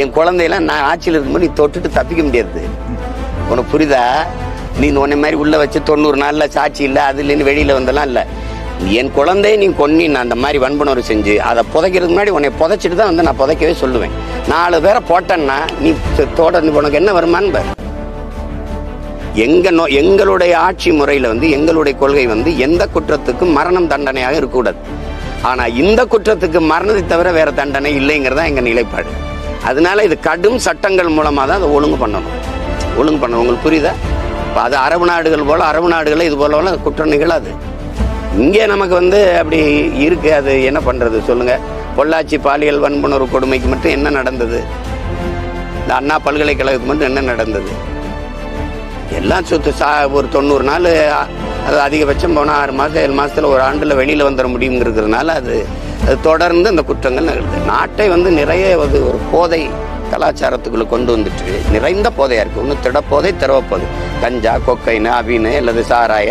என் குழந்தையெல்லாம் நான் ஆட்சியில் இருக்கும்போது நீ தொட்டுட்டு தப்பிக்க முடியாது. உனக்கு புரியுதா? நீ உன்னை மாதிரி உள்ள வச்சு 90 நாள்ல சாட்சி இல்லை அது இல்லைன்னு வெளியில வந்தெல்லாம் இல்லை. என் குழந்தைய நீ கொன்னி நான் அந்த மாதிரி வன்புணர்வு செஞ்சு அதை புதைக்கிறதுக்கு முன்னாடி உன்னை புதைச்சிட்டு தான் வந்து நான் புதைக்கவே சொல்லுவேன். 4 பேரை போட்டேன்னா நீ தொடர்ந்து உனக்கு என்ன வருமானு பாரு. எங்களுடைய ஆட்சி முறையில வந்து எங்களுடைய கொள்கை வந்து எந்த குற்றத்துக்கும் மரணம் தண்டனையாக இருக்கக்கூடாது. ஆனா இந்த குற்றத்துக்கு மரணத்தை தவிர வேற தண்டனை இல்லைங்கிறதா எங்க நிலைப்பாடு. அதனால இது கடும் சட்டங்கள் மூலமா தான் அதை ஒழுங்கு பண்ணணும். உங்களுக்கு புரியுதா? அது அரபு நாடுகள் போல அரபு நாடுகள் இது போல குற்றம் நிகழாது. இங்கே நமக்கு வந்து அப்படி இருக்கு. அது என்ன பண்றது சொல்லுங்க? பொள்ளாச்சி பாலியல் வன்புணர்வு கொடுமைக்கு மட்டும் என்ன நடந்தது? இந்த அண்ணா பல்கலைக்கழகத்துக்கு மட்டும் என்ன நடந்தது? எல்லாம் ஒரு 90 நாள், அது அதிகபட்சம் போனால் 6 மாதம் 7 மாதத்தில் ஒரு ஆண்டில் வெளியில் வந்துட முடியுங்கிறதுனால அது தொடர்ந்து அந்த குற்றங்கள் நிகழ்து. நாட்டை வந்து நிறைய ஒரு போதை கலாச்சாரத்துக்குள்ள கொண்டு வந்துட்டு நிறைந்த போதையா இருக்கு. ஒன்று திடப்போதை, திரவப்போதை, கஞ்சா, கொக்கைனு, அபினு அல்லது சாராய